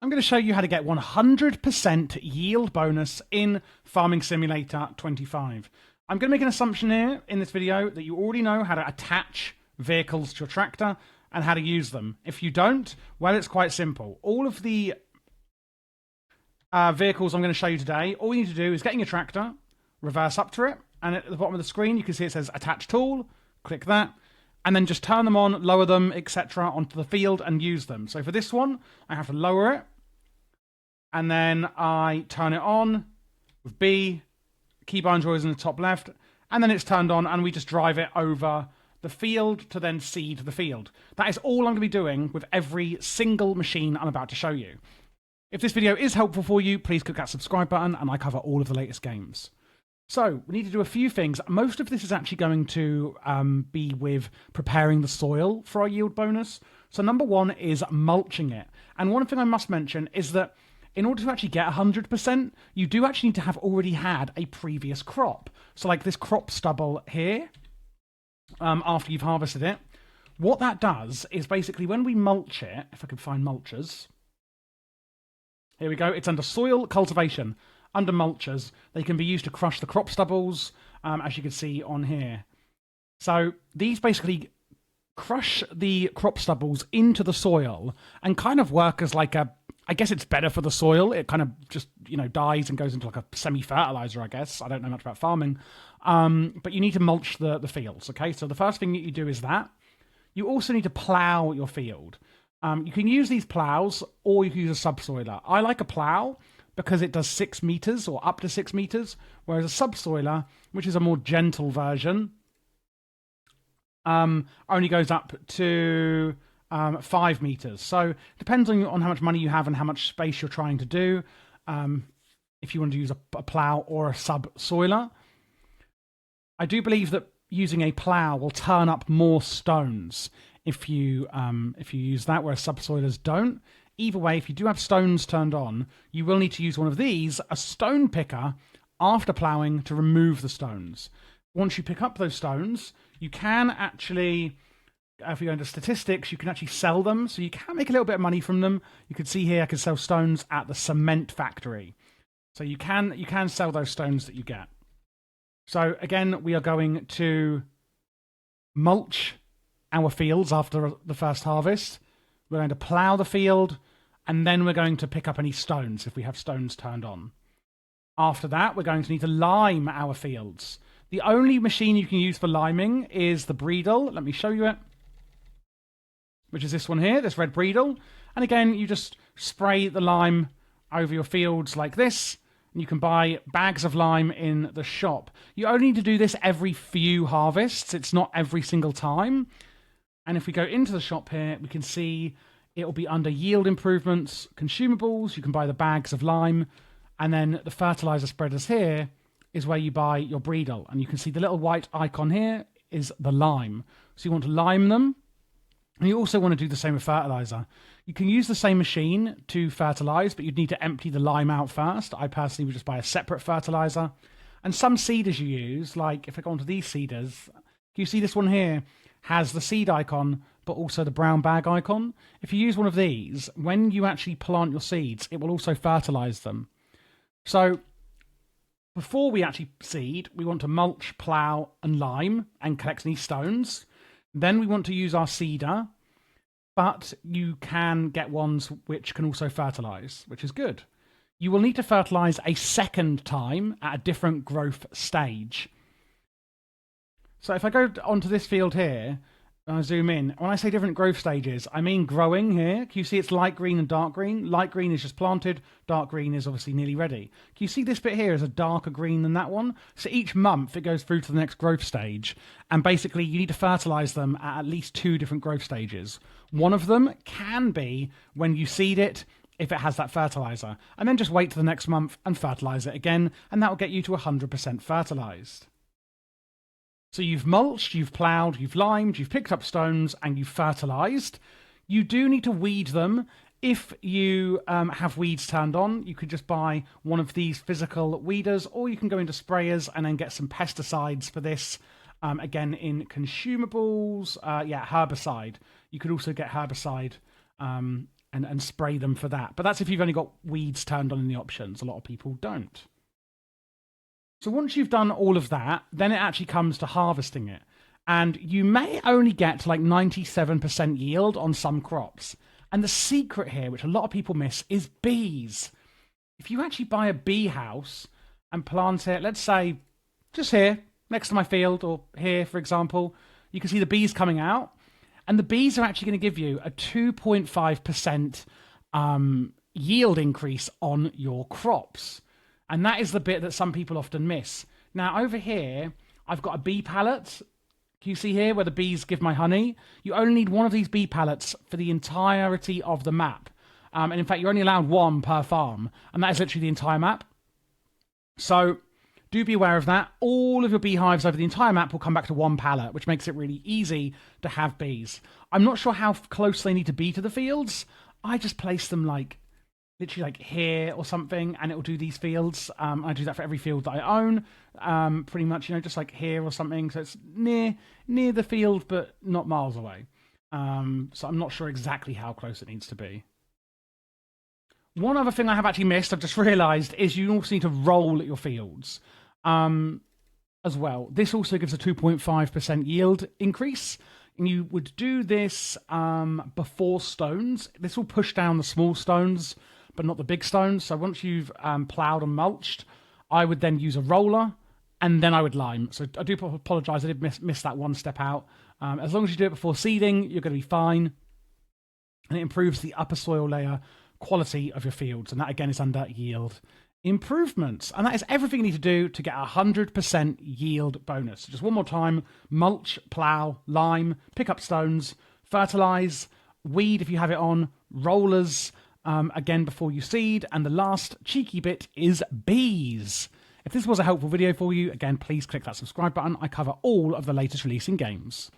I'm going to show you how to get 100% yield bonus in Farming Simulator 25. I'm going to make an assumption here in this video that you already know how to attach vehicles to your tractor and how to use them. If you don't, well, it's quite simple. All of the vehicles I'm going to show you today, all you need to do is get in your tractor, reverse up to it, and at the bottom of the screen you can see it says attach tool. Click that, and then just turn them on, lower them, etc. onto the field and use them. So for this one, I have to lower it, and then I turn it on with B, keybind joys in the top left, and then it's turned on, and we just drive it over the field to then seed the field. That is all I'm going to be doing with every single machine I'm about to show you. If this video is helpful for you, please click that subscribe button, and I cover all of the latest games. So, we need to do a few things. Most of this is actually going to be with preparing the soil for our yield bonus. So number one is mulching it. And one thing I must mention is that in order to actually get 100%, you do actually need to have already had a previous crop. So like this crop stubble here, after you've harvested it, what that does is basically when we mulch it, if I can find mulchers, here we go, it's under soil cultivation. Under mulchers, they can be used to crush the crop stubbles, as you can see on here. So these basically crush the crop stubbles into the soil and kind of work as like a, I guess it's better for the soil. It kind of just, dies and goes into like a semi-fertilizer, I guess. I don't know much about farming. But you need to mulch the fields, okay? So the first thing that you do is that. You also need to plow your field. You can use these plows or you can use a subsoiler. I like a plow because it does 6 meters or up to 6 meters, whereas a subsoiler, which is a more gentle version, only goes up to 5 meters. So depends on how much money you have and how much space you're trying to do. If you want to use a plow or a subsoiler, I do believe that using a plow will turn up more stones if you use that, whereas subsoilers don't. Either way, if you do have stones turned on, you will need to use one of these, a stone picker, after ploughing to remove the stones. Once you pick up those stones, you can actually, if you go into statistics, you can actually sell them. So you can make a little bit of money from them. You can see here, I can sell stones at the cement factory. So you can sell those stones that you get. So again, we are going to mulch our fields after the first harvest. We're going to plough the field, and then we're going to pick up any stones if we have stones turned on. After that, we're going to need to lime our fields. The only machine you can use for liming is the Breedle. Let me show you it. Which is this one here, this red Breedle. And again, you just spray the lime over your fields like this. And you can buy bags of lime in the shop. You only need to do this every few harvests. It's not every single time. And if we go into the shop here, we can see it will be under yield improvements, consumables. You can buy the bags of lime. And then the fertilizer spreaders here is where you buy your Breedle. And you can see the little white icon here is the lime. So you want to lime them. And you also want to do the same with fertilizer. You can use the same machine to fertilize, but you'd need to empty the lime out first. I personally would just buy a separate fertilizer. And some seeders you use, like if I go onto these seeders, you see this one here has the seed icon, but also the brown bag icon. If you use one of these, when you actually plant your seeds, it will also fertilize them. So before we actually seed, we want to mulch, plow, and lime and collect any stones. Then we want to use our seeder, but you can get ones which can also fertilize, which is good. You will need to fertilize a second time at a different growth stage. So if I go onto this field here, and I zoom in, when I say different growth stages, I mean growing here. Can you see it's light green and dark green? Light green is just planted, dark green is obviously nearly ready. Can you see this bit here is a darker green than that one? So each month it goes through to the next growth stage, and basically you need to fertilize them at least 2 different growth stages. One of them can be when you seed it, if it has that fertilizer, and then just wait to the next month and fertilize it again, and that will get you to 100% fertilized. So you've mulched, you've ploughed, you've limed, you've picked up stones, and you've fertilized. You do need to weed them. If you have weeds turned on, you could just buy one of these physical weeders, or you can go into sprayers and then get some pesticides for this. Again, in consumables, herbicide. You could also get herbicide and spray them for that. But that's if you've only got weeds turned on in the options. A lot of people don't. So once you've done all of that, then it actually comes to harvesting it. And you may only get to like 97% yield on some crops. And the secret here, which a lot of people miss, is bees. If you actually buy a bee house and plant it, let's say just here, next to my field, or here, for example, you can see the bees coming out. And the bees are actually going to give you a 2.5% yield increase on your crops. And that is the bit that some people often miss. Now, over here, I've got a bee pallet. Can you see here where the bees give my honey? You only need one of these bee pallets for the entirety of the map. And in fact, you're only allowed one per farm. And that is literally the entire map. So do be aware of that. All of your beehives over the entire map will come back to one pallet, which makes it really easy to have bees. I'm not sure how close they need to be to the fields. I just place them like literally like here or something, and it will do these fields. I do that for every field that I own, pretty much, just like here or something. So it's near the field, but not miles away. So I'm not sure exactly how close it needs to be. One other thing I have actually missed, I've just realised, is you also need to roll your fields as well. This also gives a 2.5% yield increase. And you would do this before stones. This will push down the small stones, but not the big stones. So once you've ploughed and mulched, I would then use a roller, and then I would lime. So I do apologise, I did miss that one step out. As long as you do it before seeding, you're going to be fine. And it improves the upper soil layer quality of your fields. And that, again, is under yield improvements. And that is everything you need to do to get a 100% yield bonus. So just one more time: mulch, plough, lime, pick up stones, fertilise, weed if you have it on, rollers, again before you seed, and the last cheeky bit is bees. If this was a helpful video for you, again, please click that subscribe button. I cover all of the latest releasing games.